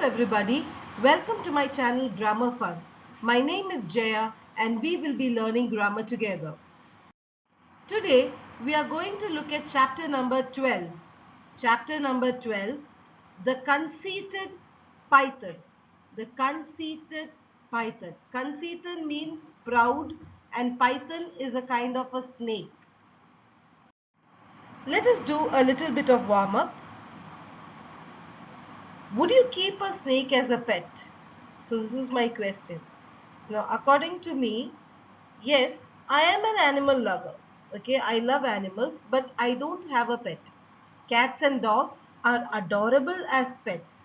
everybody, welcome to my channel Grammar Fun. My name is Jaya and we will be learning grammar together. Today we are going to look at chapter number 12. Chapter number 12, The Conceited Python. The Conceited Python. Conceited means proud and python is a kind of a snake. Let us do a little bit of warm up. Would you keep a snake as a pet? So this is my question. Now, according to me, yes, I am an animal lover. Okay, I love animals, but I don't have a pet. Cats and dogs are adorable as pets.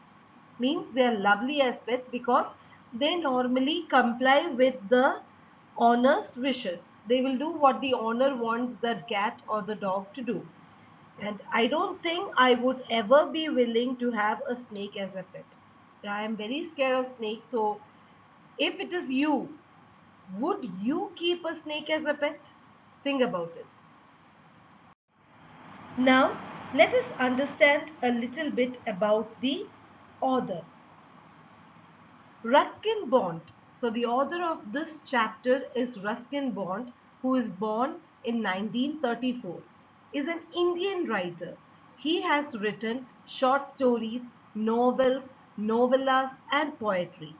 Means they are lovely as pets because they normally comply with the owner's wishes. They will do what the owner wants the cat or the dog to do. And I don't think I would ever be willing to have a snake as a pet. I am very scared of snakes. So if it is you, would you keep a snake as a pet? Think about it. Now, let us understand a little bit about the author. Ruskin Bond. So, the author of this chapter is Ruskin Bond, who is born in 1934, is an Indian writer. He has written short stories, novels, novellas, and poetry.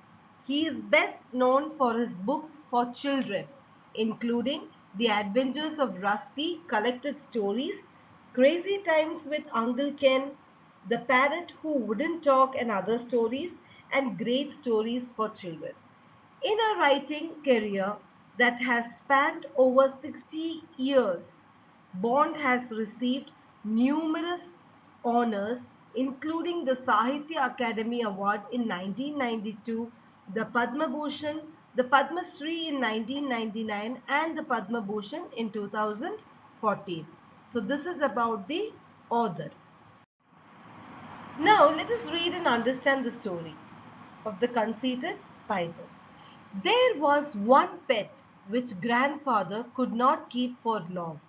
He is best known for his books for children, including The Adventures of Rusty Collected Stories, Crazy Times with Uncle Ken, The Parrot Who Wouldn't Talk and Other Stories, and Great Stories for Children. In a writing career that has spanned over 60 years, Bond has received numerous honors, including the Sahitya Akademi Award in 1992, the Padma Bhushan, the Padma Shri in 1999, and the Padma Bhushan in 2014. So, this is about the author. Now, let us read and understand the story of the conceited python. There was one pet which grandfather could not keep for long.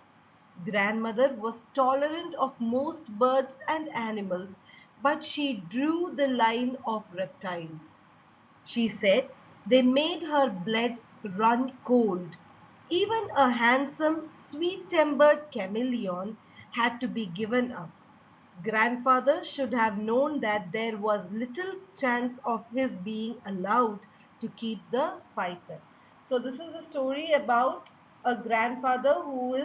Grandmother was tolerant of most birds and animals, but she drew the line of reptiles. She said they made her blood run cold. Even a handsome, sweet-tempered chameleon had to be given up. Grandfather should have known that there was little chance of his being allowed to keep the python. So this is a story about a grandfather who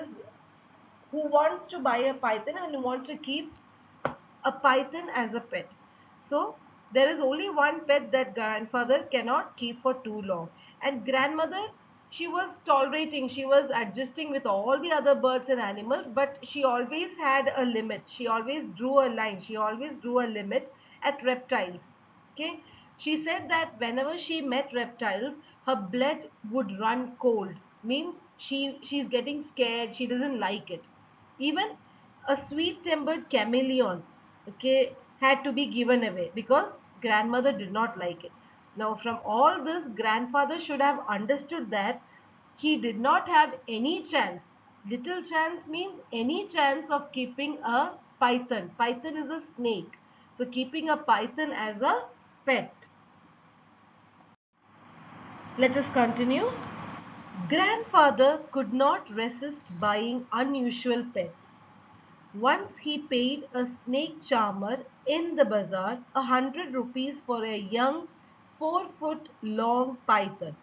wants to buy a python and who wants to keep a python as a pet. So there is only one pet that grandfather cannot keep for too long. And grandmother, she was tolerating, she was adjusting with all the other birds and animals, but she always had a limit. She always drew a line. She always drew a limit at reptiles. Okay. She said that whenever she met reptiles, her blood would run cold. Means she's getting scared. She doesn't like it. Even a sweet-tempered chameleon, okay, had to be given away because grandmother did not like it. Now, from all this, grandfather should have understood that he did not have any chance. Little chance means any chance of keeping a python. Python is a snake. So, keeping a python as a pet. Let us continue. Grandfather could not resist buying unusual pets. Once he paid a snake charmer in the bazaar 100 rupees for a young 4 foot long python.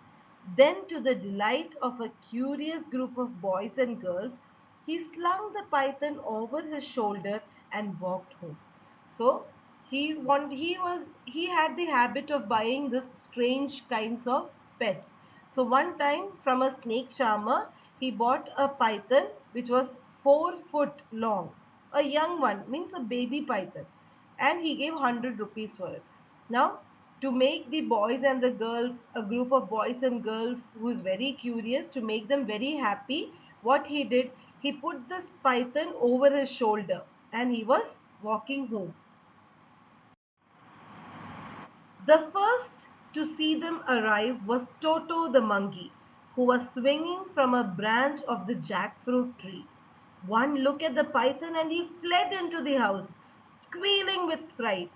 Then, to the delight of a curious group of boys and girls, he slung the python over his shoulder and walked home. So he had the habit of buying this strange kinds of pets. So one time from a snake charmer, he bought a python which was 4 foot long. A young one means a baby python, and he gave 100 rupees for it. Now, to make the boys and the girls, a group of boys and girls who is very curious, to make them very happy, what he did, he put this python over his shoulder and he was walking home. The first to see them arrive was Toto the monkey, who was swinging from a branch of the jackfruit tree. One look at the python and he fled into the house, squealing with fright.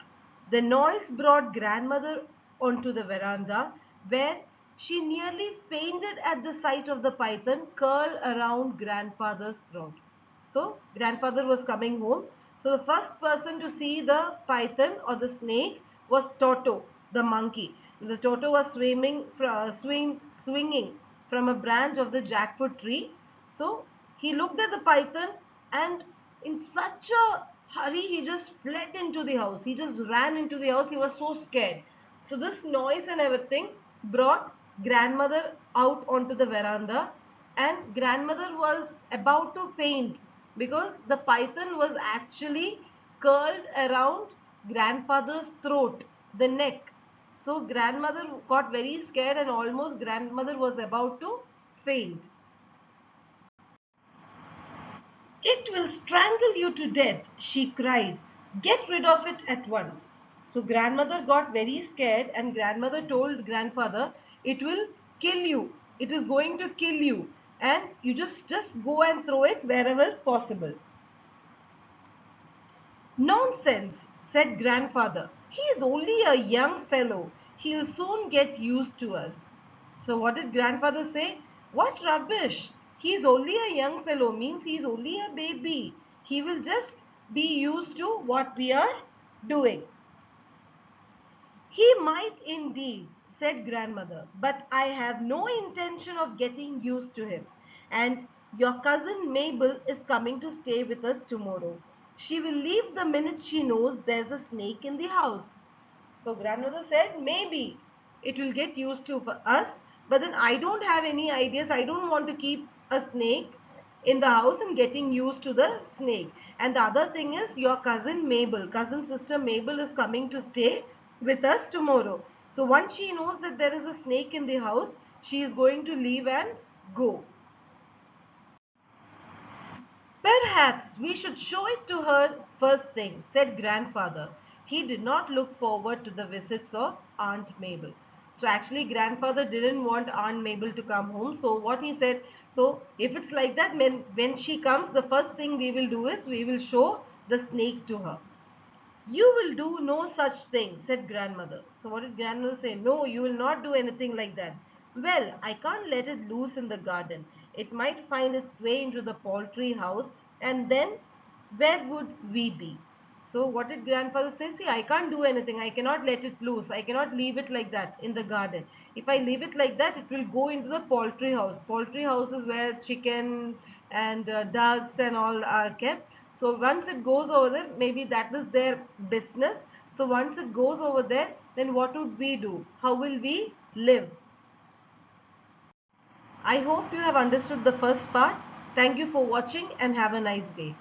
The noise brought grandmother onto the veranda, where she nearly fainted at the sight of the python curled around grandfather's throat. So grandfather was coming home. So the first person to see the python or the snake was Toto, the monkey. The Toto was swinging from a branch of the jackfruit tree. So he looked at the python, and in such a hurry he just fled into the house. He just ran into the house. He was so scared. So this noise and everything brought grandmother out onto the veranda, and grandmother was about to faint because the python was actually curled around grandfather's throat, the neck. So grandmother got very scared, and almost grandmother was about to faint. "It will strangle you to death," she cried. "Get rid of it at once." So grandmother got very scared, and grandmother told grandfather, "It will kill you. It is going to kill you, and you just go and throw it wherever possible." "Nonsense," said grandfather. "He is only a young fellow. He'll soon get used to us." So what did grandfather say? "What rubbish! He is only a young fellow means he is only a baby. He will just be used to what we are doing." "He might indeed," said grandmother, "but I have no intention of getting used to him. And your cousin Mabel is coming to stay with us tomorrow. She will leave the minute she knows there's a snake in the house." So grandmother said, "Maybe it will get used to us, but then I don't have any ideas. I don't want to keep a snake in the house and getting used to the snake. And the other thing is, your cousin Mabel, cousin sister Mabel is coming to stay with us tomorrow. So once she knows that there is a snake in the house, she is going to leave and go. "Perhaps we should show it to her first thing," said grandfather. He did not look forward to the visits of Aunt Mabel. So actually grandfather didn't want Aunt Mabel to come home. So what he said, so if it's like that, when she comes, the first thing we will do is we will show the snake to her. "You will do no such thing," said grandmother. So what did grandmother say? "No, you will not do anything like that." "Well, I can't let it loose in the garden. It might find its way into the poultry house, and then where would we be?" So what did grandfather say? "See, I can't do anything. I cannot let it loose. I cannot leave it like that in the garden. If I leave it like that, it will go into the poultry house. Poultry house is where chicken and ducks and all are kept. So once it goes over there, maybe that is their business. So once it goes over there, then what would we do? How will we live?" I hope you have understood the first part. Thank you for watching and have a nice day.